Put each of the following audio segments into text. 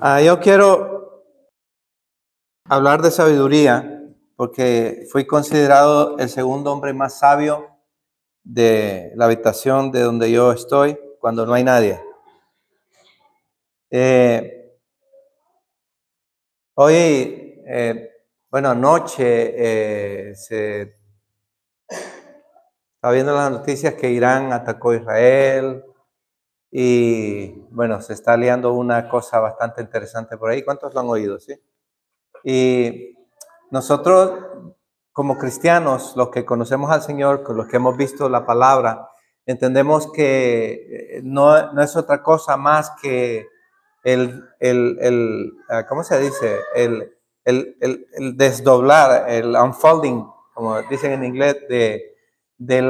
Yo quiero hablar de sabiduría porque fui considerado el segundo hombre más sabio de la habitación de donde yo estoy cuando no hay nadie. Hoy, anoche se está viendo las noticias que Irán atacó a Israel y bueno, se está liando una cosa bastante interesante por ahí. ¿Cuántos lo han oído? ¿Sí? Y nosotros, como cristianos, los que conocemos al Señor, los que hemos visto la palabra, entendemos que no es otra cosa más que ¿cómo se dice? El desdoblar, el unfolding, como dicen en inglés, de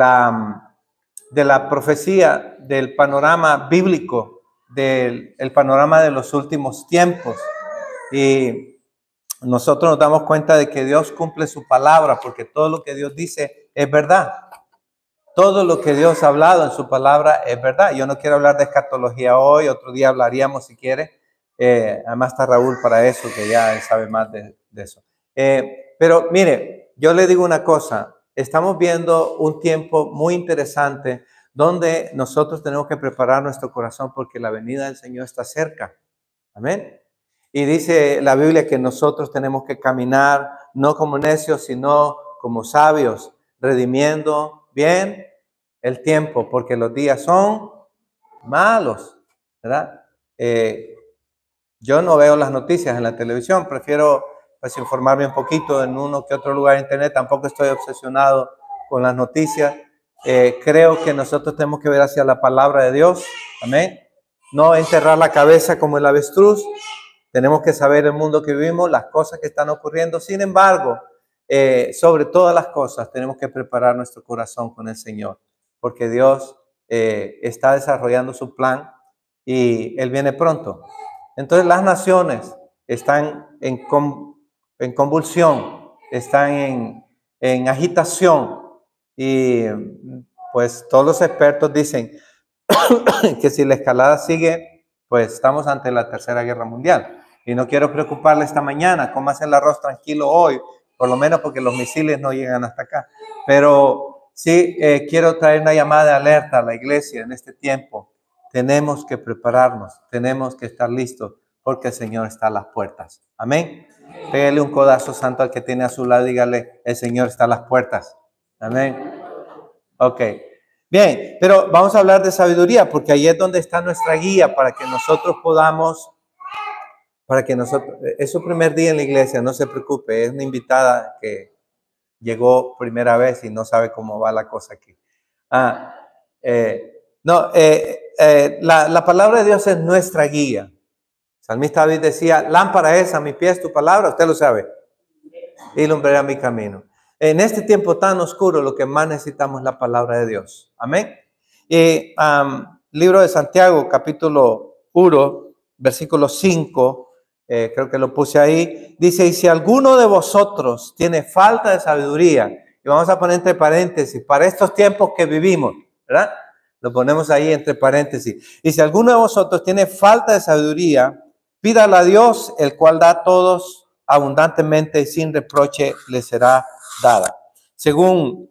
la profecía, del panorama bíblico, del panorama de los últimos tiempos. Y nosotros nos damos cuenta de que Dios cumple su palabra, porque todo lo que Dios dice es verdad. Todo lo que Dios ha hablado en su palabra es verdad. Yo no quiero hablar de escatología hoy, otro día hablaríamos si quiere. Además está Raúl para eso, que ya él sabe más de eso. Pero mire, yo le digo una cosa. Estamos viendo un tiempo muy interesante donde nosotros tenemos que preparar nuestro corazón porque la venida del Señor está cerca. Amén. Y dice la Biblia que nosotros tenemos que caminar no como necios, sino como sabios, redimiendo bien el tiempo, porque los días son malos, ¿verdad? Yo no veo las noticias en la televisión, prefiero pues informarme un poquito en uno que otro lugar de internet, tampoco estoy obsesionado con las noticias. Creo que nosotros tenemos que ver hacia la palabra de Dios, amén. No enterrar la cabeza como el avestruz. Tenemos que saber el mundo que vivimos, las cosas que están ocurriendo. Sin embargo, sobre todas las cosas, tenemos que preparar nuestro corazón con el Señor, porque Dios está desarrollando su plan y Él viene pronto. Entonces las naciones están en convulsión, están en agitación y pues todos los expertos dicen que si la escalada sigue, pues estamos ante la Tercera Guerra Mundial. Y no quiero preocuparle esta mañana, cómase el arroz tranquilo hoy, por lo menos porque los misiles no llegan hasta acá. Pero sí quiero traer una llamada de alerta a la iglesia en este tiempo. Tenemos que prepararnos, tenemos que estar listos, porque el Señor está a las puertas. Amén. Pégale un codazo santo al que tiene a su lado y dígale, el Señor está a las puertas. Amén. Ok. Bien, pero vamos a hablar de sabiduría, porque ahí es donde está nuestra guía para que nosotros podamos, es su primer día en la iglesia, no se preocupe, es una invitada que llegó primera vez y no sabe cómo va la cosa aquí. La palabra de Dios es nuestra guía. Salmista David decía, lámpara es a mi pies tu palabra, usted lo sabe, y lumbrera mi camino. En este tiempo tan oscuro, lo que más necesitamos es la palabra de Dios. Amén. Libro de Santiago, capítulo 1, versículo 5, creo que lo puse ahí. Dice, y si alguno de vosotros tiene falta de sabiduría, y vamos a poner entre paréntesis, para estos tiempos que vivimos, ¿verdad? Lo ponemos ahí entre paréntesis. Y si alguno de vosotros tiene falta de sabiduría, pídala a Dios, el cual da a todos abundantemente y sin reproche le será dada. Según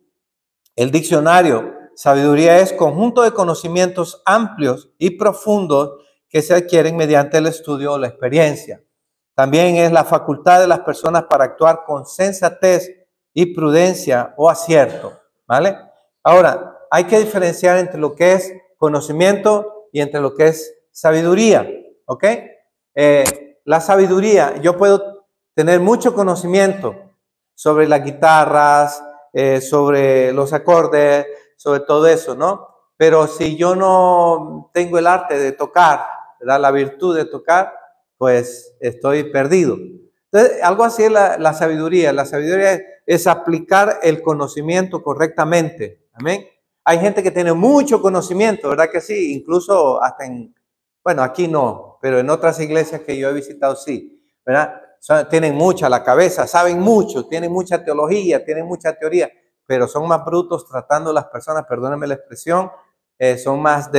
el diccionario, sabiduría es conjunto de conocimientos amplios y profundos que se adquieren mediante el estudio o la experiencia. También es la facultad de las personas para actuar con sensatez y prudencia o acierto, ¿vale? Ahora, hay que diferenciar entre lo que es conocimiento y entre lo que es sabiduría, ¿ok? La sabiduría, yo puedo tener mucho conocimiento sobre las guitarras, sobre los acordes, sobre todo eso, ¿no? Pero si yo no tengo el arte de tocar, ¿verdad? La virtud de tocar, pues estoy perdido. Entonces, algo así es la sabiduría. La sabiduría es aplicar el conocimiento correctamente. Amén. Hay gente que tiene mucho conocimiento, ¿verdad que sí? Incluso hasta bueno, aquí no, pero en otras iglesias que yo he visitado sí, ¿verdad? Tienen mucha la cabeza, saben mucho, tienen mucha teología, tienen mucha teoría, pero son más brutos tratando a las personas, perdónenme la expresión, son más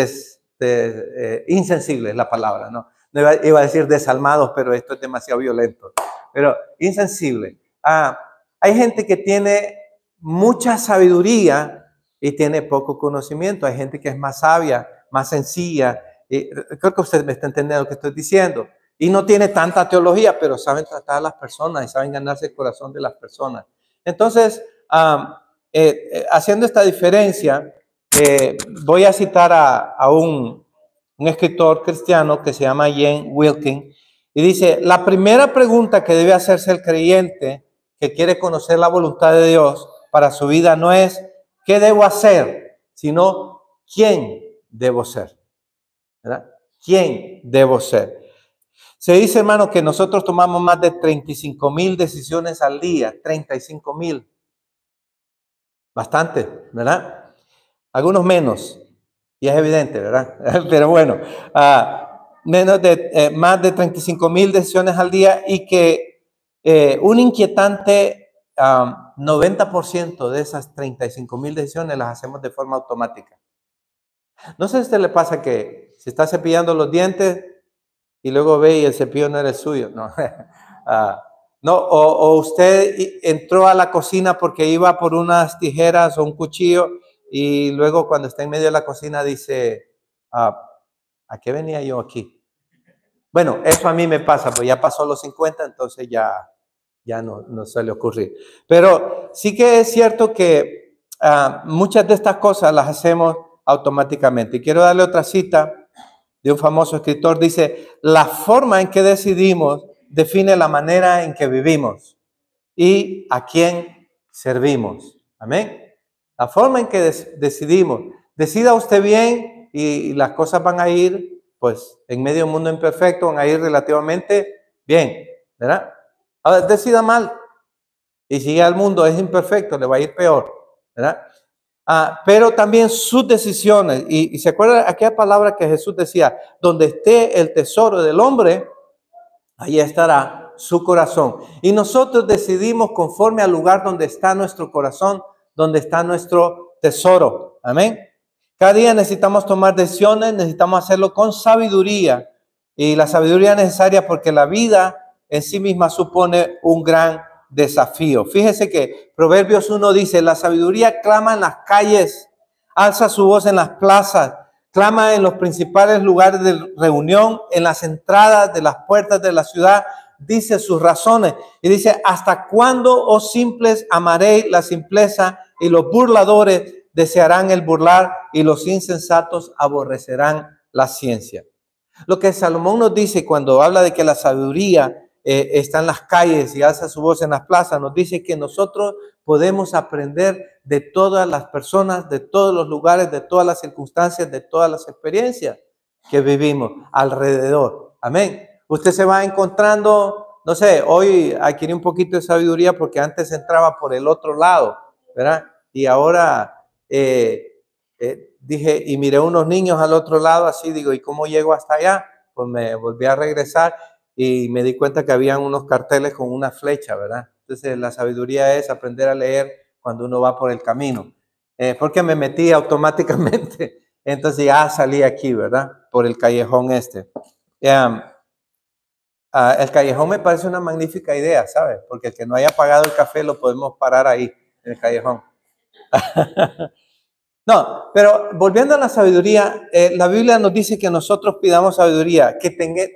insensibles, la palabra, ¿no? No iba a decir desalmados, pero esto es demasiado violento. Pero insensible. Hay gente que tiene mucha sabiduría y tiene poco conocimiento. Hay gente que es más sabia, más sencilla. Creo que usted me está entendiendo lo que estoy diciendo. Y no tiene tanta teología, pero saben tratar a las personas y saben ganarse el corazón de las personas. Entonces, haciendo esta diferencia, voy a citar a un escritor cristiano que se llama Jen Wilkin, y dice, la primera pregunta que debe hacerse el creyente que quiere conocer la voluntad de Dios para su vida no es ¿qué debo hacer?, sino ¿quién debo ser? ¿Verdad? ¿Quién debo ser? Se dice, hermano, que nosotros tomamos más de 35,000 decisiones al día, 35,000. Bastante, ¿verdad? Algunos menos, y es evidente, ¿verdad? Pero bueno, más de 35,000 decisiones al día y que un inquietante 90% de esas 35,000 decisiones las hacemos de forma automática. No sé si a usted le pasa que se está cepillando los dientes y luego ve y el cepillo no era el suyo, ¿no? No, o usted entró a la cocina porque iba por unas tijeras o un cuchillo y luego cuando está en medio de la cocina dice, ¿a qué venía yo aquí? Bueno, eso a mí me pasa, pues ya pasó los 50, entonces ya no suele ocurrir. Pero sí que es cierto que muchas de estas cosas las hacemos automáticamente. Y quiero darle otra cita de un famoso escritor. Dice, la forma en que decidimos define la manera en que vivimos y a quién servimos. Amén. La forma en que decidimos. Decida usted bien y las cosas van a ir, pues, en medio de un mundo imperfecto, van a ir relativamente bien, ¿verdad? Ahora, decida mal y si ya el mundo es imperfecto, le va a ir peor, ¿verdad? Pero también sus decisiones, y se acuerda aquella palabra que Jesús decía, donde esté el tesoro del hombre, ahí estará su corazón. Y nosotros decidimos conforme al lugar donde está nuestro corazón, donde está nuestro tesoro. Amén. Cada día necesitamos tomar decisiones, necesitamos hacerlo con sabiduría. Y la sabiduría es necesaria porque la vida en sí misma supone un gran desafío. Fíjese que Proverbios 1 dice, la sabiduría clama en las calles, alza su voz en las plazas, clama en los principales lugares de reunión, en las entradas de las puertas de la ciudad, dice sus razones. Y dice, ¿hasta cuándo, oh simples, amaréis la simpleza y los burladores desearán el burlar y los insensatos aborrecerán la ciencia? Lo que Salomón nos dice cuando habla de que la sabiduría está en las calles y alza su voz en las plazas, nos dice que nosotros podemos aprender de todas las personas, de todos los lugares, de todas las circunstancias, de todas las experiencias que vivimos alrededor. Amén. Usted se va encontrando, no sé, hoy adquirí un poquito de sabiduría porque antes entraba por el otro lado, ¿verdad? Y ahora dije, y miré unos niños al otro lado, así digo, ¿y cómo llego hasta allá? Pues me volví a regresar y me di cuenta que habían unos carteles con una flecha, ¿verdad? Entonces la sabiduría es aprender a leer cuando uno va por el camino. Porque me metí automáticamente, entonces ya salí aquí, ¿verdad? Por el callejón este. El callejón me parece una magnífica idea, ¿sabes? Porque el que no haya pagado el café lo podemos parar ahí, en el callejón. No, pero volviendo a la sabiduría, la Biblia nos dice que nosotros pidamos sabiduría, que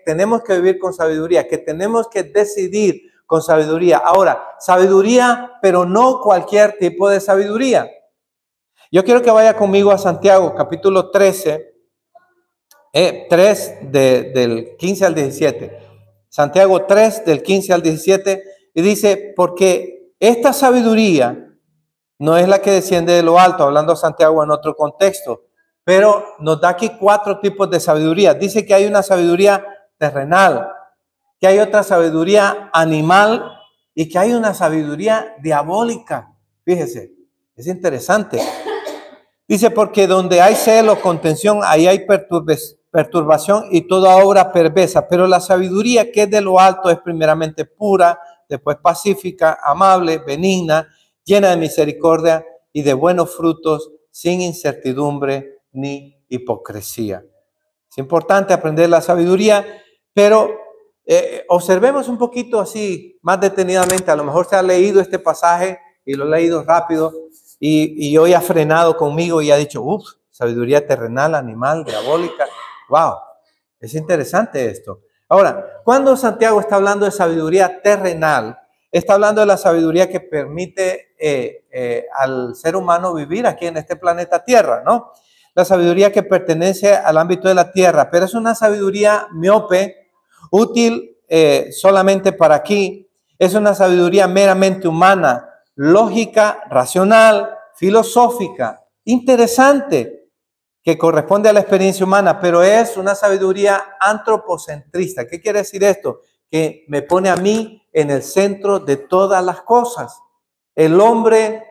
tenemos que vivir con sabiduría, que tenemos que decidir con sabiduría. Ahora, sabiduría, pero no cualquier tipo de sabiduría. Yo quiero que vaya conmigo a Santiago, capítulo 13, 3 del 15 al 17. Santiago 3, del 15 al 17, y dice, porque esta sabiduría no es la que desciende de lo alto, hablando Santiago en otro contexto, pero nos da aquí 4 tipos de sabiduría. Dice que hay una sabiduría terrenal, que hay otra sabiduría animal y que hay una sabiduría diabólica. Fíjese, es interesante. Dice, porque donde hay celo, contención, ahí hay perturbación y toda obra perversa. Pero la sabiduría que es de lo alto es primeramente pura, después pacífica, amable, benigna, llena de misericordia y de buenos frutos, sin incertidumbre ni hipocresía. Es importante aprender la sabiduría, Pero observemos un poquito así, más detenidamente. A lo mejor se ha leído este pasaje y lo ha leído rápido y hoy ha frenado conmigo y ha dicho, uff, sabiduría terrenal, animal, diabólica. Wow, es interesante esto. Ahora, cuando Santiago está hablando de sabiduría terrenal, está hablando de la sabiduría que permite al ser humano vivir aquí en este planeta Tierra, ¿no? La sabiduría que pertenece al ámbito de la Tierra, pero es una sabiduría miope, útil solamente para aquí. Es una sabiduría meramente humana, lógica, racional, filosófica, interesante, que corresponde a la experiencia humana, pero es una sabiduría antropocentrista. ¿Qué quiere decir esto? Que me pone a mí en el centro de todas las cosas. El hombre,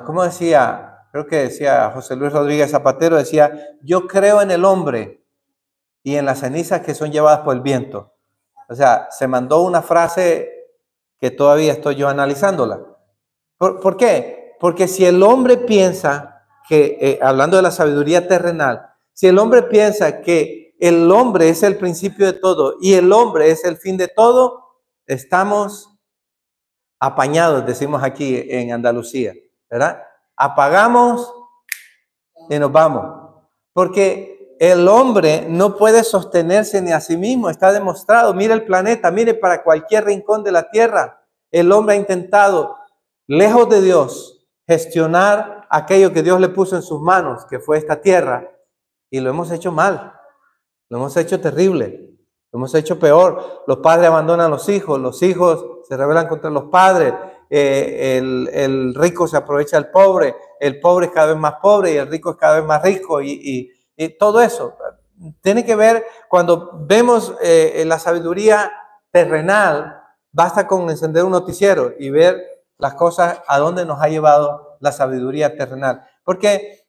¿cómo decía? Creo que decía José Luis Rodríguez Zapatero, decía, yo creo en el hombre y en las cenizas que son llevadas por el viento. O sea, se mandó una frase que todavía estoy yo analizándola. ¿Por qué? Porque si el hombre piensa que, hablando de la sabiduría terrenal, si el hombre piensa que el hombre es el principio de todo y el hombre es el fin de todo, estamos apañados, decimos aquí en Andalucía, ¿verdad? Apagamos y nos vamos. Porque el hombre no puede sostenerse ni a sí mismo, está demostrado. Mire el planeta, mire para cualquier rincón de la tierra. El hombre ha intentado, lejos de Dios, gestionar aquello que Dios le puso en sus manos, que fue esta tierra, y lo hemos hecho mal, lo hemos hecho terrible, lo hemos hecho peor. Los padres abandonan a los hijos se rebelan contra los padres, el rico se aprovecha del pobre, el pobre es cada vez más pobre y el rico es cada vez más rico, y todo eso tiene que ver, cuando vemos la sabiduría terrenal, basta con encender un noticiero y ver las cosas a dónde nos ha llevado la sabiduría terrenal. Porque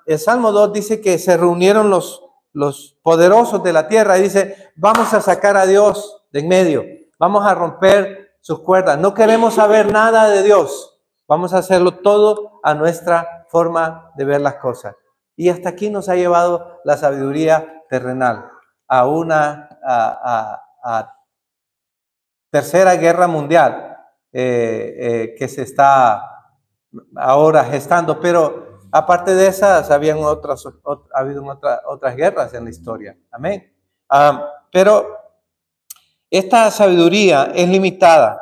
el Salmo 2 dice que se reunieron los poderosos de la tierra y dice, vamos a sacar a Dios de en medio, vamos a romper sus cuerdas, no queremos saber nada de Dios, vamos a hacerlo todo a nuestra forma de ver las cosas. Y hasta aquí nos ha llevado la sabiduría terrenal, a una tercera guerra mundial que se está ahora gestando, pero aparte de esas, ha habido otras guerras en la historia. Amén. Pero esta sabiduría es limitada.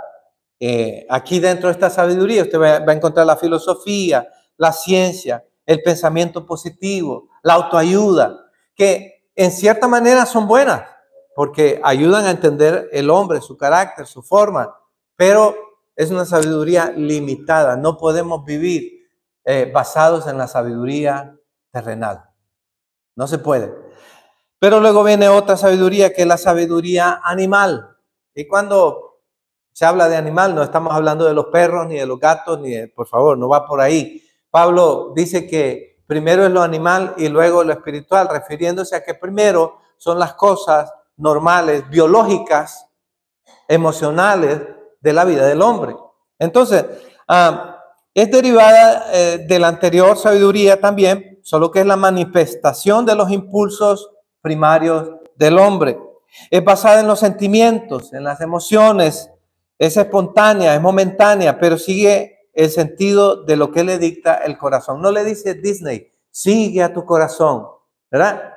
Aquí dentro de esta sabiduría usted va a encontrar la filosofía, la ciencia, el pensamiento positivo, la autoayuda, que en cierta manera son buenas, porque ayudan a entender el hombre, su carácter, su forma, pero es una sabiduría limitada. No podemos vivir basados en la sabiduría terrenal. No se puede. Pero luego viene otra sabiduría, que es la sabiduría animal. Y cuando se habla de animal, no estamos hablando de los perros, ni de los gatos, ni de, por favor, no va por ahí. Pablo dice que primero es lo animal y luego lo espiritual, refiriéndose a que primero son las cosas normales, biológicas, emocionales de la vida del hombre. Entonces, es derivada de la anterior sabiduría también, solo que es la manifestación de los impulsos primarios del hombre. Es basada en los sentimientos, en las emociones, es espontánea, es momentánea, pero sigue el sentido de lo que le dicta el corazón. No le dice Disney, sigue a tu corazón, ¿verdad?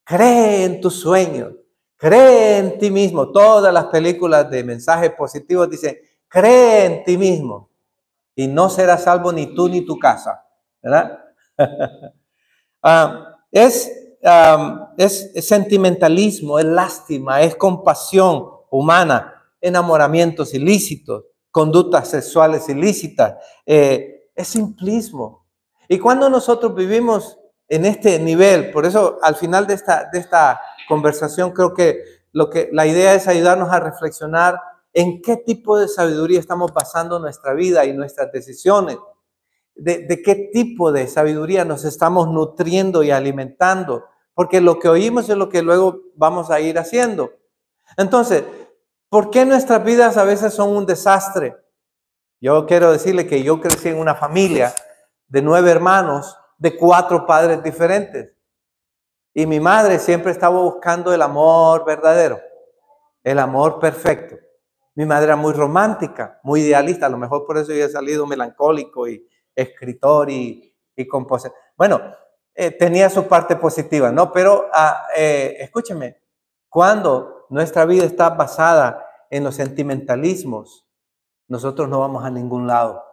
Cree en tus sueños, cree en ti mismo. Todas las películas de mensajes positivos dicen, cree en ti mismo y no serás salvo ni tú ni tu casa, ¿verdad? Es sentimentalismo, es lástima, es compasión humana, enamoramientos ilícitos, conductas sexuales ilícitas, es simplismo. Y cuando nosotros vivimos en este nivel, por eso al final de esta conversación creo que la idea es ayudarnos a reflexionar en qué tipo de sabiduría estamos basando nuestra vida y nuestras decisiones. De qué tipo de sabiduría nos estamos nutriendo y alimentando, porque lo que oímos es lo que luego vamos a ir haciendo. Entonces, ¿por qué nuestras vidas a veces son un desastre? Yo quiero decirle que yo crecí en una familia de 9 hermanos, de 4 padres diferentes. Y mi madre siempre estaba buscando el amor verdadero, el amor perfecto. Mi madre era muy romántica, muy idealista. A lo mejor por eso yo he salido melancólico y escritor y compositor. Bueno, tenía su parte positiva, ¿no? Pero escúcheme, cuando nuestra vida está basada en los sentimentalismos, nosotros no vamos a ningún lado.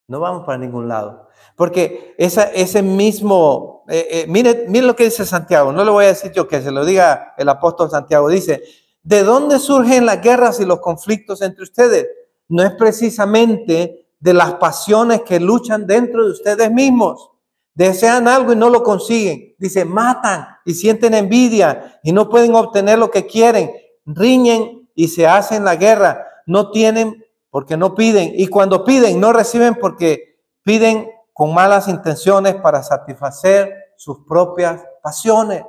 No vamos para ningún lado. Porque ese mismo, mire lo que dice Santiago. No le voy a decir yo, que se lo diga el apóstol Santiago. Dice, ¿de dónde surgen las guerras y los conflictos entre ustedes? No es precisamente de las pasiones que luchan dentro de ustedes mismos. Desean algo y no lo consiguen. Dice, matan y sienten envidia y no pueden obtener lo que quieren. Riñen y se hacen la guerra. No tienen porque no piden. Y cuando piden, no reciben porque piden con malas intenciones para satisfacer sus propias pasiones.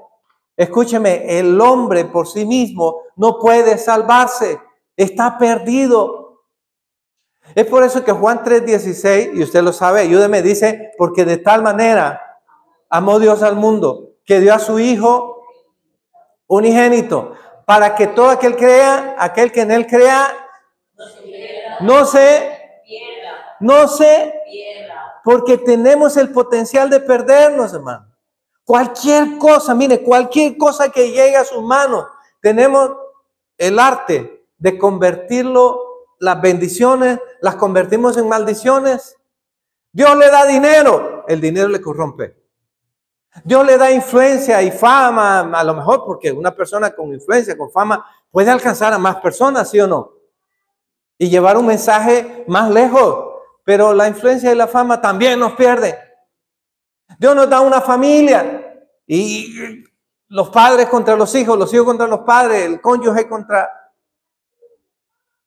Escúcheme, el hombre por sí mismo no puede salvarse. Está perdido. Es por eso que Juan 3:16, y usted lo sabe, ayúdeme, dice, porque de tal manera amó Dios al mundo, que dio a su Hijo unigénito, para que todo aquel que en él crea, no se, porque tenemos el potencial de perdernos, hermano. Cualquier cosa, mire, cualquier cosa que llegue a sus manos, tenemos el arte de convertirlo, las bendiciones, las convertimos en maldiciones. Dios le da dinero, el dinero le corrompe. Dios le da influencia y fama, a lo mejor porque una persona con influencia, con fama, puede alcanzar a más personas, ¿sí o no? Y llevar un mensaje más lejos. Pero la influencia y la fama también nos pierde. Dios nos da una familia y los padres contra los hijos contra los padres, el cónyuge contra...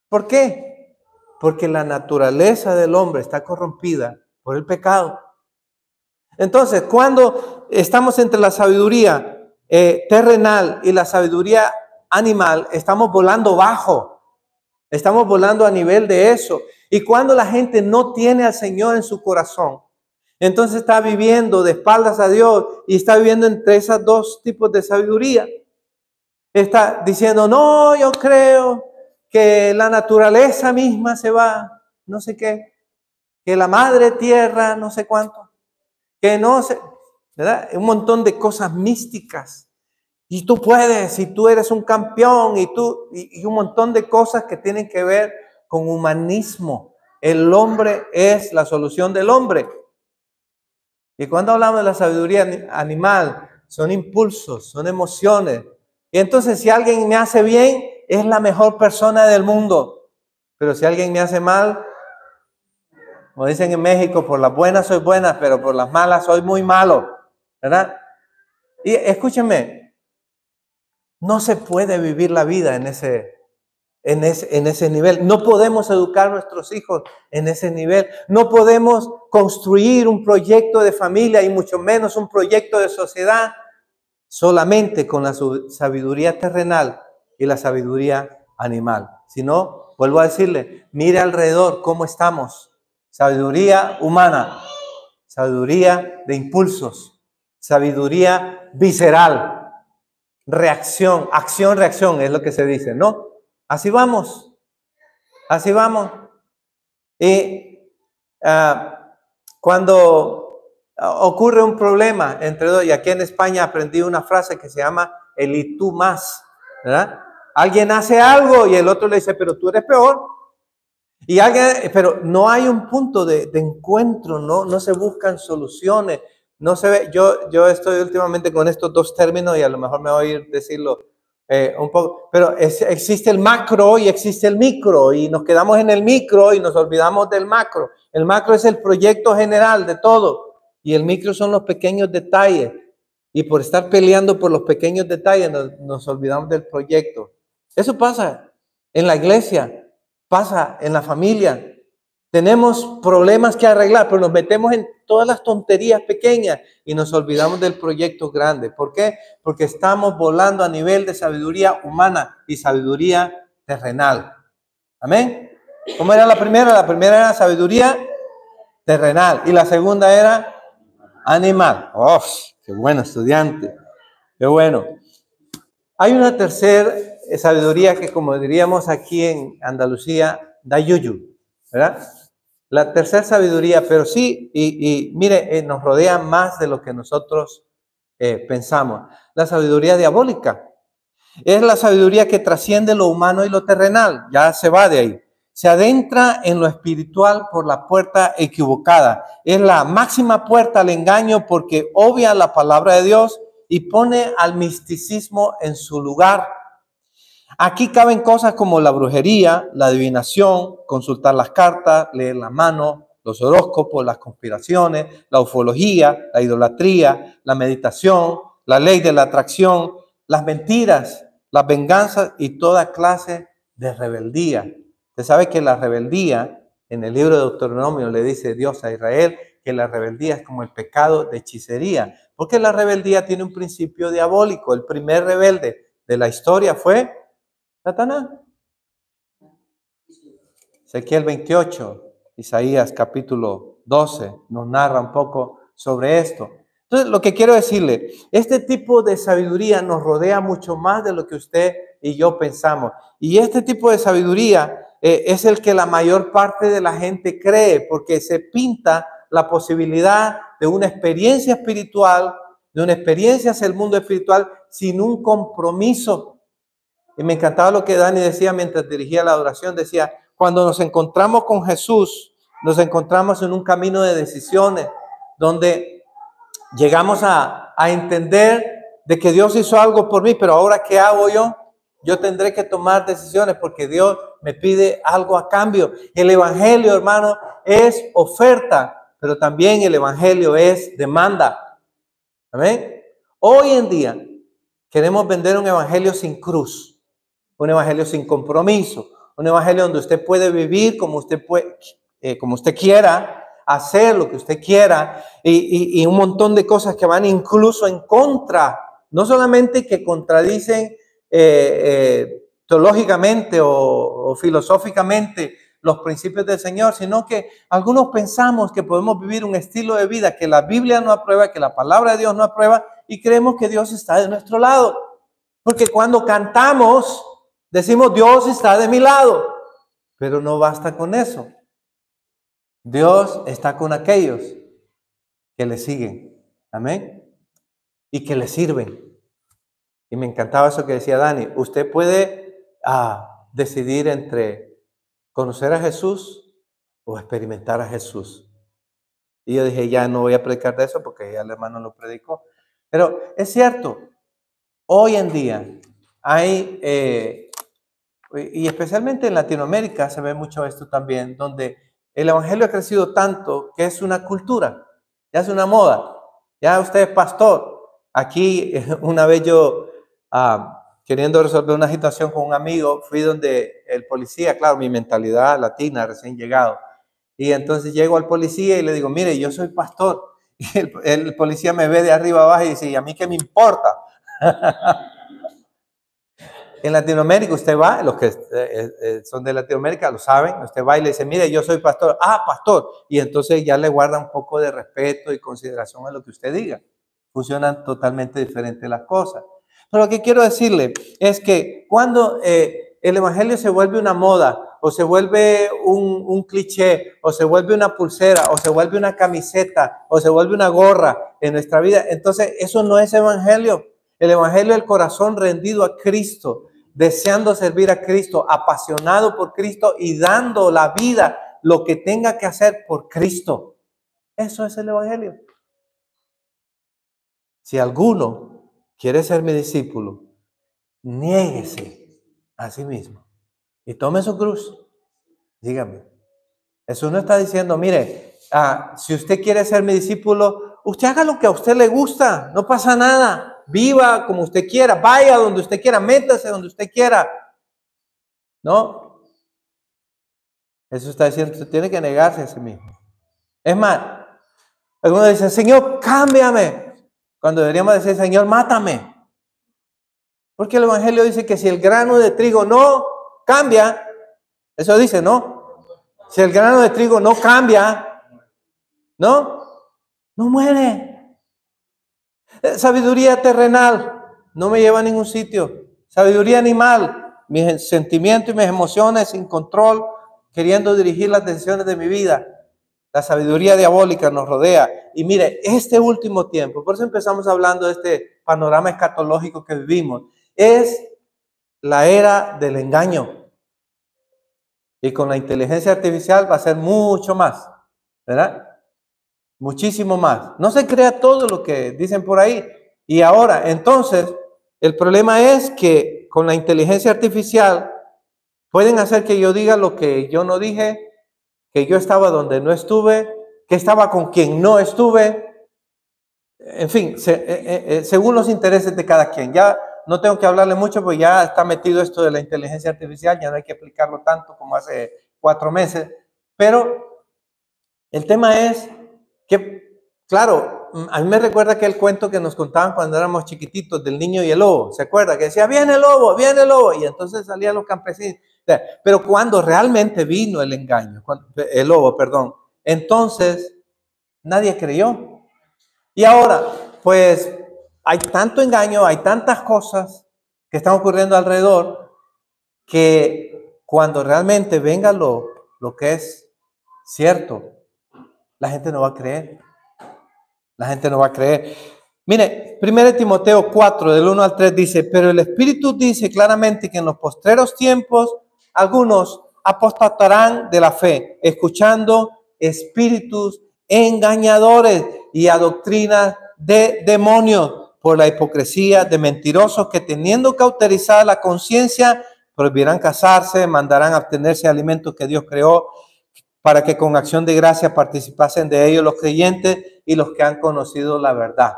¿Por qué? Porque la naturaleza del hombre está corrompida por el pecado. Entonces, cuando estamos entre la sabiduría terrenal y la sabiduría animal, estamos volando bajo. Estamos volando a nivel de eso. Y cuando la gente no tiene al Señor en su corazón, entonces está viviendo de espaldas a Dios y está viviendo entre esos dos tipos de sabiduría. Está diciendo, no, yo creo que la naturaleza misma se va, no sé qué, que la madre tierra, no sé cuánto, que no sé, ¿verdad? Un montón de cosas místicas. Y tú puedes, y tú eres un campeón, y un montón de cosas que tienen que ver con humanismo. El hombre es la solución del hombre. Y cuando hablamos de la sabiduría animal, son impulsos, son emociones. Y entonces si alguien me hace bien, es la mejor persona del mundo. Pero si alguien me hace mal, como dicen en México, por las buenas soy buena, pero por las malas soy muy malo, ¿verdad? Y escúchenme, no se puede vivir la vida en ese nivel. No podemos educar a nuestros hijos en ese nivel. No podemos construir un proyecto de familia y mucho menos un proyecto de sociedad solamente con la sabiduría terrenal y la sabiduría animal. Si no, vuelvo a decirle, mire alrededor cómo estamos. Sabiduría humana, sabiduría de impulsos, sabiduría visceral. Reacción, acción, reacción, es lo que se dice, ¿no? Así vamos, así vamos. Y cuando ocurre un problema entre dos, y aquí en España aprendí una frase que se llama el y tú más, ¿verdad? Alguien hace algo y el otro le dice, pero tú eres peor. Y pero no hay un punto de encuentro, no se buscan soluciones. No se ve, yo estoy últimamente con estos dos términos y a lo mejor me voy a ir decirlo un poco, pero existe el macro y existe el micro y nos quedamos en el micro y nos olvidamos del macro. El macro es el proyecto general de todo y el micro son los pequeños detalles y por estar peleando por los pequeños detalles nos olvidamos del proyecto. Eso pasa en la iglesia, pasa en la familia. Tenemos problemas que arreglar, pero nos metemos en todas las tonterías pequeñas y nos olvidamos del proyecto grande. ¿Por qué? Porque estamos volando a nivel de sabiduría humana y sabiduría terrenal. ¿Amén? ¿Cómo era la primera? La primera era sabiduría terrenal y la segunda era animal. ¡Oh, Qué bueno, estudiante. Qué bueno. Hay una tercera sabiduría que, como diríamos aquí en Andalucía, da yuyu, ¿verdad? La tercera sabiduría, pero sí, y mire, nos rodea más de lo que nosotros pensamos. La sabiduría diabólica. Es la sabiduría que trasciende lo humano y lo terrenal, ya se va de ahí. Se adentra en lo espiritual por la puerta equivocada. Es la máxima puerta al engaño porque obvia la palabra de Dios y pone al misticismo en su lugar. Aquí caben cosas como la brujería, la adivinación, consultar las cartas, leer la mano, los horóscopos, las conspiraciones, la ufología, la idolatría, la meditación, la ley de la atracción, las mentiras, las venganzas y toda clase de rebeldía. Usted sabe que la rebeldía, en el libro de Deuteronomio le dice Dios a Israel que la rebeldía es como el pecado de hechicería, porque la rebeldía tiene un principio diabólico. El primer rebelde de la historia fue Satanás. Ezequiel 28, Isaías capítulo 12 nos narra un poco sobre esto. Entonces, lo que quiero decirle, este tipo de sabiduría nos rodea mucho más de lo que usted y yo pensamos. Y este tipo de sabiduría es el que la mayor parte de la gente cree, porque se pinta la posibilidad de una experiencia espiritual, de una experiencia hacia el mundo espiritual sin un compromiso. Y me encantaba lo que Dani decía mientras dirigía la adoración. Decía, cuando nos encontramos con Jesús, nos encontramos en un camino de decisiones donde llegamos a entender de que Dios hizo algo por mí, pero ahora ¿qué hago yo? Yo tendré que tomar decisiones porque Dios me pide algo a cambio. El evangelio, hermano, es oferta, pero también el evangelio es demanda. Amén. Hoy en día queremos vender un evangelio sin cruz. Un evangelio sin compromiso, un evangelio donde usted puede vivir como usted como usted quiera, hacer lo que usted quiera y un montón de cosas que van incluso en contra, no solamente que contradicen teológicamente o filosóficamente los principios del Señor, sino que algunos pensamos que podemos vivir un estilo de vida que la Biblia no aprueba, que la palabra de Dios no aprueba y creemos que Dios está de nuestro lado. Porque cuando cantamos, decimos, Dios está de mi lado, pero no basta con eso. Dios está con aquellos que le siguen, amén, y que le sirven. Y me encantaba eso que decía Dani, usted puede decidir entre conocer a Jesús o experimentar a Jesús. Y yo dije, ya no voy a predicar de eso porque ya el hermano lo predicó. Pero es cierto, hoy en día hay... y especialmente en Latinoamérica se ve mucho esto también, donde el evangelio ha crecido tanto que es una cultura, ya es una moda. Ya usted es pastor. Aquí una vez yo, queriendo resolver una situación con un amigo, fui donde el policía, claro, mi mentalidad latina, recién llegado. Y entonces llego al policía y le digo, mire, yo soy pastor. Y el policía me ve de arriba abajo y dice, ¿y a mí qué me importa? En Latinoamérica usted va, los que son de Latinoamérica lo saben, usted va y le dice, mire, yo soy pastor. Ah, pastor. Y entonces ya le guarda un poco de respeto y consideración a lo que usted diga. Funcionan totalmente diferentes las cosas. Pero lo que quiero decirle es que cuando el evangelio se vuelve una moda, o se vuelve un cliché, o se vuelve una pulsera, o se vuelve una camiseta, o se vuelve una gorra en nuestra vida, entonces eso no es evangelio. El evangelio es el corazón rendido a Cristo, deseando servir a Cristo, apasionado por Cristo y dando la vida, lo que tenga que hacer por Cristo. Eso es el evangelio. Si alguno quiere ser mi discípulo, niéguese a sí mismo y tome su cruz. Dígame. Jesús no está diciendo, mire, si usted quiere ser mi discípulo, usted haga lo que a usted le gusta, no pasa nada. Viva como usted quiera, vaya donde usted quiera, métase donde usted quiera. ¿No? Jesús está diciendo, usted tiene que negarse a sí mismo. Es más, algunos dicen, Señor, cámbiame. Cuando deberíamos decir, Señor, mátame. Porque el Evangelio dice que si el grano de trigo no cambia, eso dice, ¿no? Si el grano de trigo no cambia, no muere. Sabiduría terrenal no me lleva a ningún sitio. Sabiduría animal, mis sentimientos y mis emociones sin control, queriendo dirigir las decisiones de mi vida. La sabiduría diabólica nos rodea. Y mire, este último tiempo, por eso empezamos hablando de este panorama escatológico que vivimos, es la era del engaño. Y con la inteligencia artificial va a ser mucho más, ¿verdad? Muchísimo más. No se crea todo lo que dicen por ahí. Y ahora, entonces, el problema es que con la inteligencia artificial pueden hacer que yo diga lo que yo no dije, que yo estaba donde no estuve, que estaba con quien no estuve. En fin, según los intereses de cada quien. Ya no tengo que hablarle mucho, porque ya está metido esto de la inteligencia artificial, ya no hay que explicarlo tanto como hace 4 meses. Pero el tema es que, claro, a mí me recuerda aquel cuento que nos contaban cuando éramos chiquititos del niño y el lobo. ¿Se acuerda? Que decía, viene el lobo, viene el lobo. Y entonces salían los campesinos. Pero cuando realmente vino el engaño, el lobo, perdón, entonces nadie creyó. Y ahora, pues, hay tanto engaño, hay tantas cosas que están ocurriendo alrededor, que cuando realmente venga lo que es cierto, la gente no va a creer. La gente no va a creer. Mire, 1 Timoteo 4, del 1 al 3 dice, pero el Espíritu dice claramente que en los postreros tiempos algunos apostatarán de la fe, escuchando espíritus engañadores y a doctrinas de demonios por la hipocresía de mentirosos que teniendo cauterizada la conciencia, prohibirán casarse, mandarán abstenerse de alimentos que Dios creó, para que con acción de gracia participasen de ellos los creyentes y los que han conocido la verdad.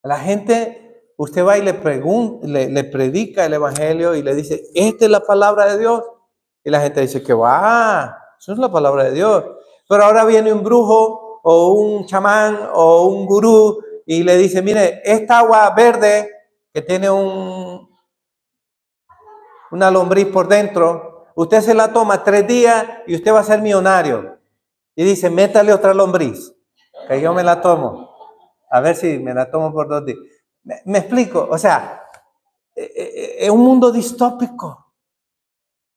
A la gente, usted va y le predica el evangelio y le dice, esta es la palabra de Dios. Y la gente dice que va, eso es la palabra de Dios. Pero ahora viene un brujo o un chamán o un gurú y le dice, mire, esta agua verde que tiene una lombriz por dentro, usted se la toma 3 días y usted va a ser millonario. Y dice, métale otra lombriz, que yo me la tomo. A ver si me la tomo por 2 días. Me explico, o sea, es un mundo distópico,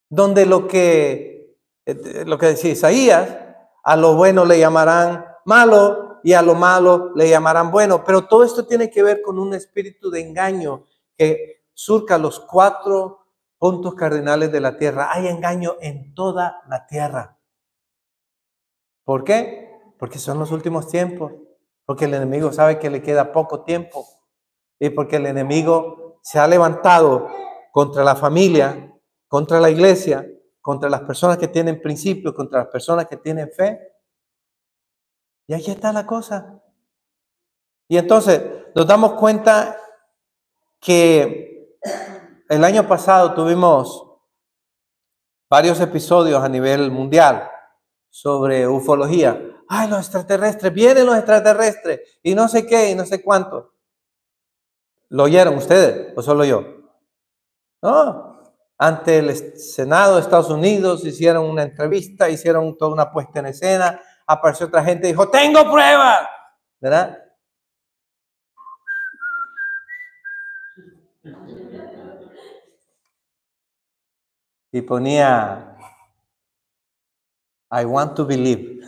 donde lo que decía Isaías, a lo bueno le llamarán malo y a lo malo le llamarán bueno. Pero todo esto tiene que ver con un espíritu de engaño que surca los 4 puntos cardinales de la tierra. Hay engaño en toda la tierra. ¿Por qué? Porque son los últimos tiempos. Porque el enemigo sabe que le queda poco tiempo. Y porque el enemigo se ha levantado contra la familia, contra la iglesia, contra las personas que tienen principios, contra las personas que tienen fe. Y ahí está la cosa. Y entonces nos damos cuenta que el año pasado tuvimos varios episodios a nivel mundial sobre ufología. Ay, los extraterrestres, vienen los extraterrestres y no sé qué y no sé cuánto. ¿Lo oyeron ustedes o solo yo? No. Ante el Senado de Estados Unidos hicieron una entrevista, hicieron toda una puesta en escena, apareció otra gente y dijo, tengo pruebas, ¿verdad? Y ponía, I want to believe.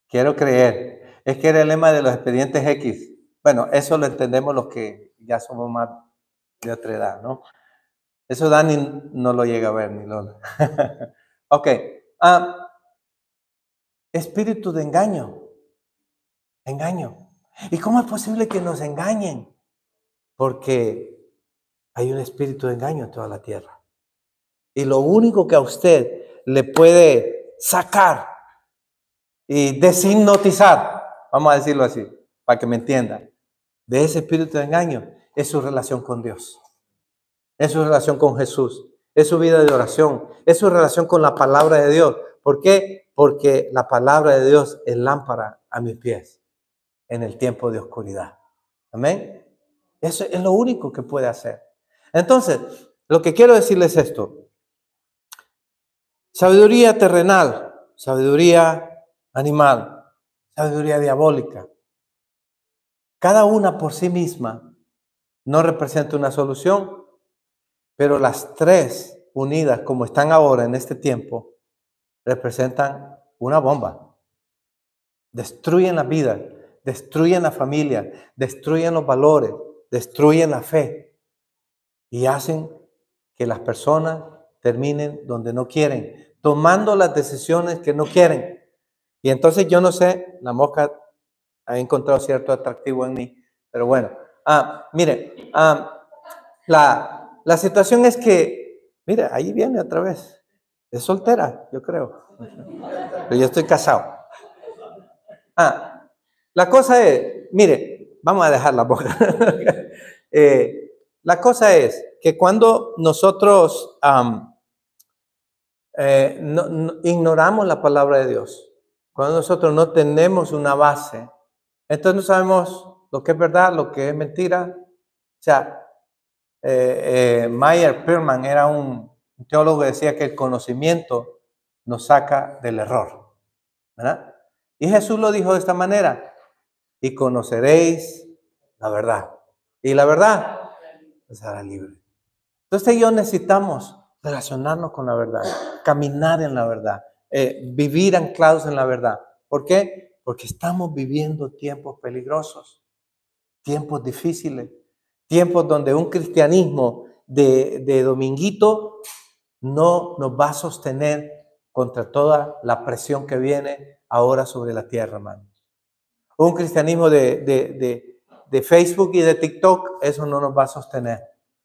Quiero creer. Es que era el lema de los expedientes X. Bueno, eso lo entendemos los que ya somos más de otra edad, ¿no? Eso Dani no lo llega a ver, ni Lola. Ok. Espíritu de engaño. Engaño. ¿Y cómo es posible que nos engañen? Porque hay un espíritu de engaño en toda la tierra. Y lo único que a usted le puede sacar y deshipnotizar, vamos a decirlo así, para que me entiendan, de ese espíritu de engaño, es su relación con Dios. Es su relación con Jesús. Es su vida de oración. Es su relación con la palabra de Dios. ¿Por qué? Porque la palabra de Dios es lámpara a mis pies en el tiempo de oscuridad. Amén. Eso es lo único que puede hacer. Entonces, lo que quiero decirles es esto. Sabiduría terrenal, sabiduría animal, sabiduría diabólica. Cada una por sí misma no representa una solución, pero las tres unidas, como están ahora en este tiempo, representan una bomba. Destruyen la vida, destruyen la familia, destruyen los valores, destruyen la fe y hacen que las personas terminen donde no quieren, tomando las decisiones que no quieren. Y entonces yo no sé, la mosca ha encontrado cierto atractivo en mí, pero bueno. Mire, la situación es que, mire, ahí viene otra vez. Es soltera, yo creo. Pero yo estoy casado. La cosa es, mire, vamos a dejar la boca. La cosa es que cuando nosotros ignoramos la palabra de Dios, cuando nosotros no tenemos una base, entonces no sabemos lo que es verdad, lo que es mentira. O sea, Meyer Perman era un teólogo que decía que el conocimiento nos saca del error, ¿verdad? Y Jesús lo dijo de esta manera: y conoceréis la verdad, y la verdad os hará libre. Entonces yo necesitamos relacionarnos con la verdad, caminar en la verdad, vivir anclados en la verdad. ¿Por qué? Porque estamos viviendo tiempos peligrosos, tiempos difíciles, tiempos donde un cristianismo de dominguito no nos va a sostener contra toda la presión que viene ahora sobre la tierra, hermanos. Un cristianismo de Facebook y de TikTok, eso no nos va a sostener.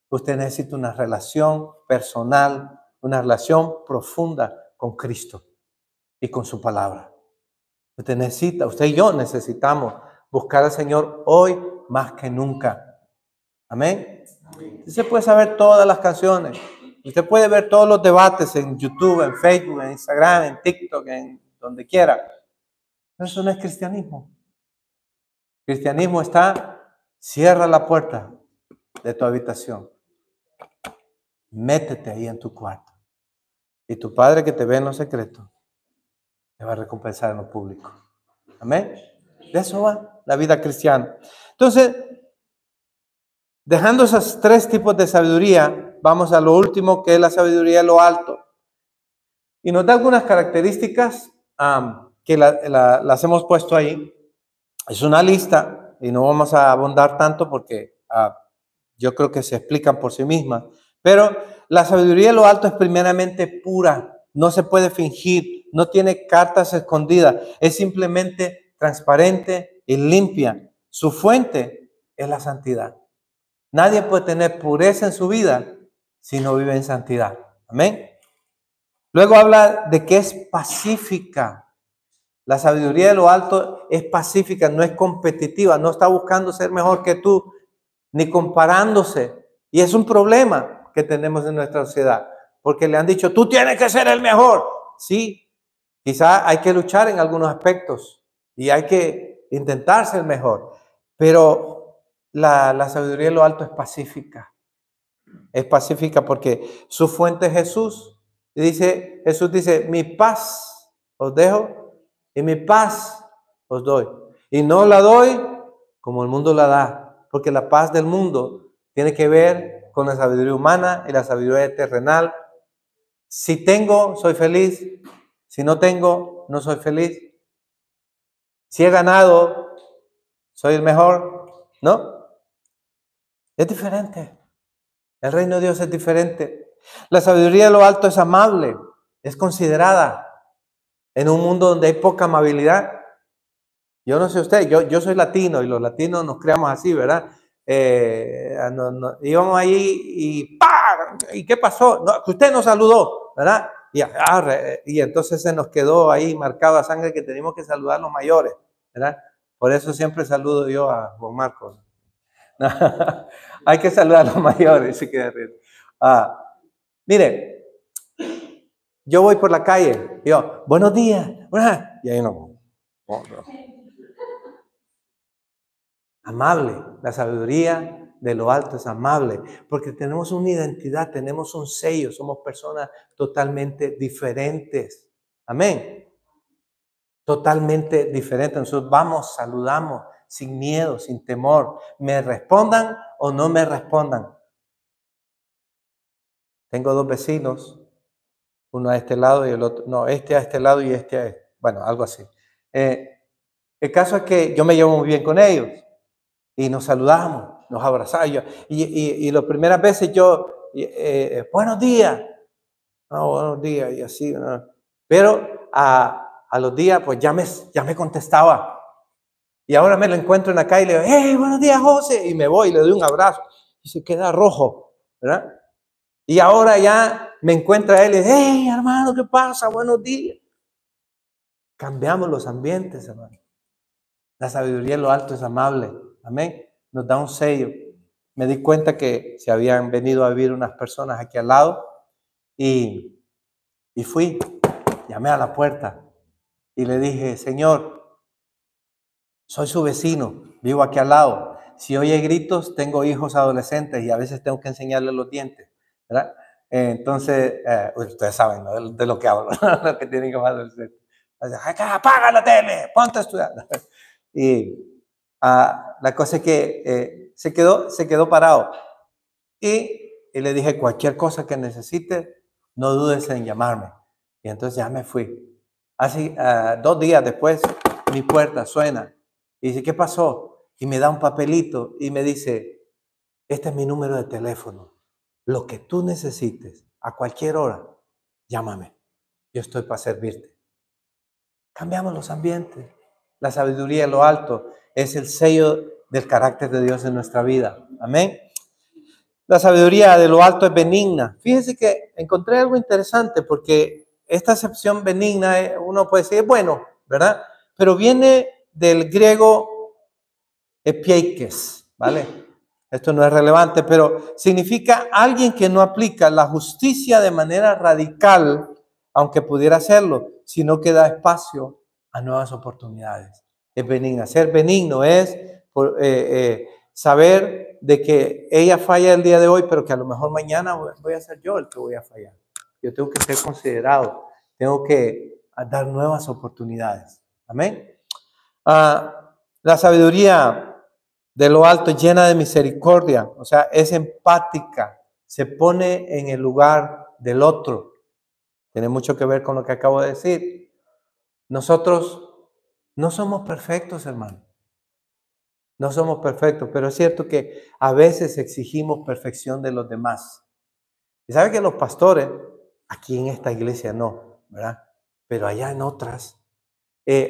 Usted necesita una relación personal, una relación profunda con Cristo y con su palabra. Usted y yo necesitamos buscar al Señor hoy más que nunca. Amén. Usted puede saber todas las canciones. Usted puede ver todos los debates en YouTube, en Facebook, en Instagram, en TikTok, en donde quiera. Pero eso no es cristianismo. Cristianismo está: cierra la puerta de tu habitación. Métete ahí en tu cuarto. Y tu Padre que te ve en lo secreto te va a recompensar en lo público. Amén. De eso va la vida cristiana. Entonces, dejando esos tres tipos de sabiduría, vamos a lo último, que es la sabiduría de lo alto. Y nos da algunas características que las hemos puesto ahí. Es una lista y no vamos a abundar tanto porque yo creo que se explican por sí mismas. Pero la sabiduría de lo alto es primeramente pura, no se puede fingir, no tiene cartas escondidas, es simplemente transparente y limpia. Su fuente es la santidad. Nadie puede tener pureza en su vida si no vive en santidad. Amén. Luego habla de que es pacífica. La sabiduría de lo alto es pacífica, no es competitiva, no está buscando ser mejor que tú, ni comparándose. Y es un problema que tenemos en nuestra sociedad, porque le han dicho: tú tienes que ser el mejor. Sí, quizá hay que luchar en algunos aspectos y hay que intentar ser mejor, pero la sabiduría de lo alto es pacífica. Es pacífica porque su fuente es Jesús. Y Jesús dice: mi paz os dejo y mi paz os doy. Y no la doy como el mundo la da, porque la paz del mundo tiene que ver con la sabiduría humana y la sabiduría terrenal. Si tengo, soy feliz. Si no tengo, no soy feliz. Si he ganado, soy el mejor. ¿No? Es diferente. El reino de Dios es diferente. La sabiduría de lo alto es amable, es considerada. En un mundo donde hay poca amabilidad. Yo no sé usted, yo soy latino y los latinos nos creamos así, ¿verdad? Íbamos ahí y ¡pah! ¿Y qué pasó? No, usted nos saludó, ¿verdad? Y entonces se nos quedó ahí marcado a sangre que tenemos que saludar a los mayores, ¿verdad? Por eso siempre saludo yo a Juan Marcos. Hay que saludar a los mayores, se queda riendo. Mire, yo voy por la calle, digo: buenos días, y ahí no. Amable, la sabiduría de lo alto es amable, porque tenemos una identidad, tenemos un sello, somos personas totalmente diferentes. Amén. totalmente diferente. Nosotros vamos, saludamos, sin miedo, sin temor. Me respondan o no me respondan. Tengo dos vecinos, uno a este lado y el otro, no, este a este lado y este a este. Bueno, algo así. El caso es que yo me llevo muy bien con ellos y nos saludamos, nos abrazamos. Y las primeras veces yo, buenos días, no, buenos días, y así, ¿no? Pero a los días, pues ya me contestaba. Y ahora me lo encuentro en la calle y le digo, hey, buenos días, José. Y me voy y le doy un abrazo. Y se queda rojo, ¿verdad? Y ahora ya me encuentra él y dice, hey, hermano, ¿qué pasa? Buenos días. Cambiamos los ambientes, hermano. La sabiduría en lo alto es amable. Amén. Nos da un sello. Me di cuenta que se habían venido a vivir unas personas aquí al lado y fui, llamé a la puerta y le dije, Señor, soy su vecino, vivo aquí al lado. Si oye gritos, tengo hijos adolescentes y a veces tengo que enseñarles los dientes, ¿verdad? Entonces, ustedes saben, ¿no? de lo que hablo, lo que tienen que hacer adolescentes. Apaga la tele, ponte a estudiar. Y la cosa es que se quedó parado. Y le dije, cualquier cosa que necesite, no dudes en llamarme. Y entonces ya me fui. Así, 2 días después, mi puerta suena. Y dice, ¿qué pasó? Y me da un papelito y me dice, este es mi número de teléfono. Lo que tú necesites, a cualquier hora, llámame. Yo estoy para servirte. Cambiamos los ambientes. La sabiduría en lo alto es el sello del carácter de Dios en nuestra vida. Amén. La sabiduría de lo alto es benigna. Fíjense que encontré algo interesante porque esta acepción benigna, uno puede decir, bueno, ¿verdad? Pero viene del griego epieikes, ¿vale? Esto no es relevante, pero significa alguien que no aplica la justicia de manera radical, aunque pudiera hacerlo, sino que da espacio a nuevas oportunidades. Es benigna. Ser benigno es saber de que ella falla el día de hoy, pero que a lo mejor mañana voy a ser yo el que voy a fallar. Yo tengo que ser considerado, tengo que dar nuevas oportunidades. Amén. La sabiduría de lo alto llena de misericordia, o sea, es empática, se pone en el lugar del otro. Tiene mucho que ver con lo que acabo de decir. Nosotros no somos perfectos, hermano. No somos perfectos, pero es cierto que a veces exigimos perfección de los demás. Y sabe que los pastores, aquí en esta iglesia no, ¿verdad? Pero allá en otras,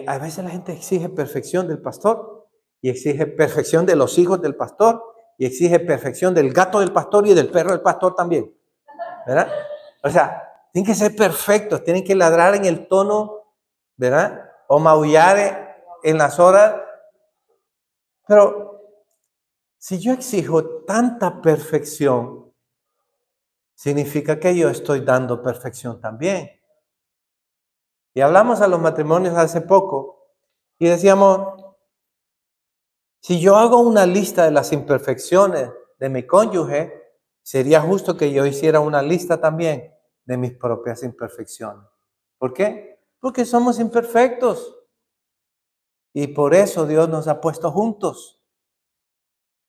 a veces la gente exige perfección del pastor y exige perfección de los hijos del pastor y exige perfección del gato del pastor y del perro del pastor también, ¿verdad? O sea, tienen que ser perfectos, tienen que ladrar en el tono, ¿verdad? O maullar en las horas. Pero si yo exijo tanta perfección, significa que yo estoy dando perfección también. Y hablamos a los matrimonios hace poco y decíamos, si yo hago una lista de las imperfecciones de mi cónyuge, sería justo que yo hiciera una lista también de mis propias imperfecciones. ¿Por qué? Porque somos imperfectos. Y por eso Dios nos ha puesto juntos.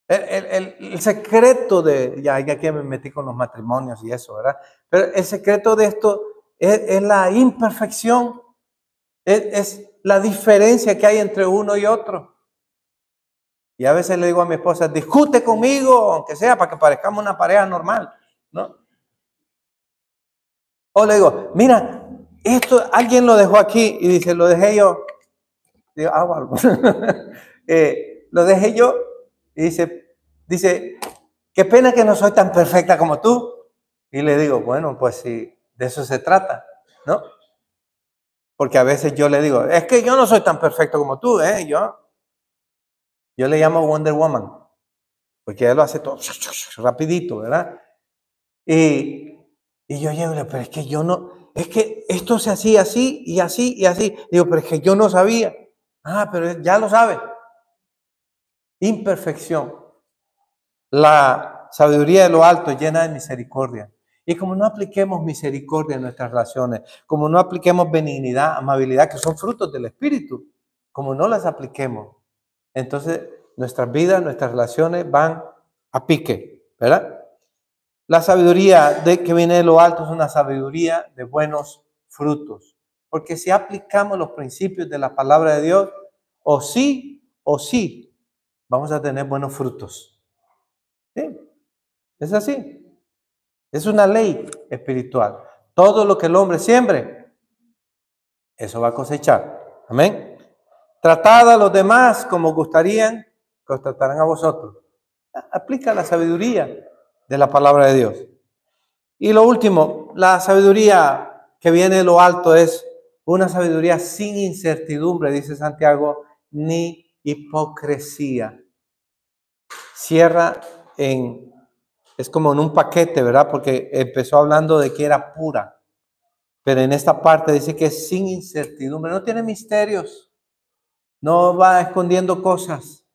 El secreto de, ya que me metí con los matrimonios y eso, ¿verdad? Pero el secreto de esto es la imperfección, es la diferencia que hay entre uno y otro. Y a veces le digo a mi esposa, discute conmigo, aunque sea para que parezcamos una pareja normal, ¿no? O le digo, mira, esto alguien lo dejó aquí y dice, lo dejé yo. Digo, bueno. Lo dejé yo y dice, qué pena que no soy tan perfecta como tú. Y le digo, bueno, pues sí, de eso se trata, ¿no? Porque a veces yo le digo, es que yo no soy tan perfecto como tú, ¿eh? Yo le llamo Wonder Woman, porque ella lo hace todo rapidito, ¿verdad? Y yo llego, pero es que yo no, es que esto se hacía así y así y así. Digo, pero es que yo no sabía. Ah, pero ya lo sabe. Imperfección. La sabiduría de lo alto llena de misericordia. Y como no apliquemos misericordia en nuestras relaciones, como no apliquemos benignidad, amabilidad, que son frutos del Espíritu, como no las apliquemos, entonces nuestras vidas, nuestras relaciones van a pique, ¿verdad? La sabiduría que viene de lo alto es una sabiduría de buenos frutos. Porque si aplicamos los principios de la palabra de Dios, o sí, vamos a tener buenos frutos. ¿Sí? Es así. Es una ley espiritual. Todo lo que el hombre siembre, eso va a cosechar. Amén. Tratad a los demás como gustarían que os trataran a vosotros. Aplica la sabiduría de la palabra de Dios. Y lo último, la sabiduría que viene de lo alto es una sabiduría sin incertidumbre, dice Santiago, ni hipocresía. Cierra es como en un paquete, ¿verdad? Porque empezó hablando de que era pura, pero en esta parte dice que es sin incertidumbre, no tiene misterios, no va escondiendo cosas,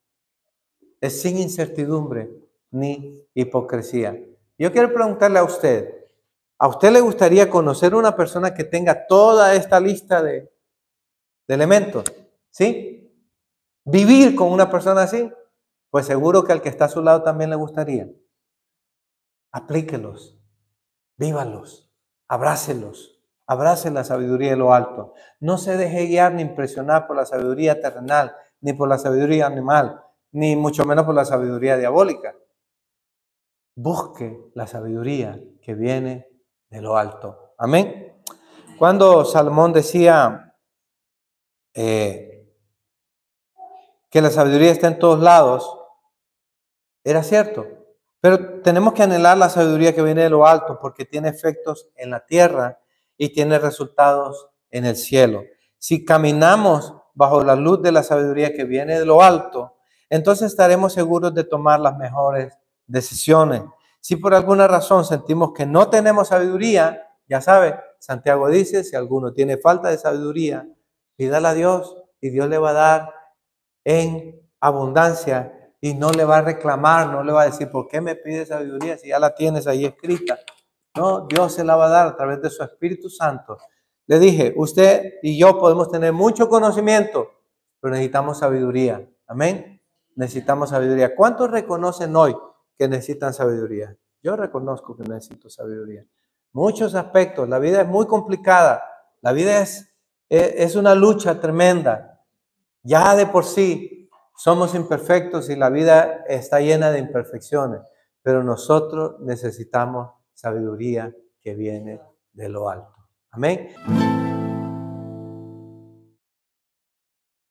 es sin incertidumbre ni hipocresía. Yo quiero preguntarle ¿a usted le gustaría conocer una persona que tenga toda esta lista de elementos? ¿Sí? ¿Vivir con una persona así? Pues seguro que al que está a su lado también le gustaría. Aplíquelos, vívalos, abrácelos, abrace la sabiduría de lo alto. No se deje guiar ni impresionar por la sabiduría terrenal, ni por la sabiduría animal, ni mucho menos por la sabiduría diabólica. Busque la sabiduría que viene de lo alto. Amén. Cuando Salomón decía que la sabiduría está en todos lados, era cierto. Pero tenemos que anhelar la sabiduría que viene de lo alto porque tiene efectos en la tierra y tiene resultados en el cielo. Si caminamos bajo la luz de la sabiduría que viene de lo alto, entonces estaremos seguros de tomar las mejores decisiones. Si por alguna razón sentimos que no tenemos sabiduría, ya sabe, Santiago dice, si alguno tiene falta de sabiduría, pídala a Dios y Dios le va a dar en abundancia y no le va a reclamar, no le va a decir, ¿por qué me pides sabiduría si ya la tienes ahí escrita? No, Dios se la va a dar a través de su Espíritu Santo. Le dije, usted y yo podemos tener mucho conocimiento, pero necesitamos sabiduría. Amén. Necesitamos sabiduría. ¿Cuántos reconocen hoy que necesitan sabiduría? Yo reconozco que necesito sabiduría. Muchos aspectos. La vida es muy complicada. La vida es una lucha tremenda. Ya de por sí somos imperfectos y la vida está llena de imperfecciones, pero nosotros necesitamos sabiduría que viene de lo alto. Amén.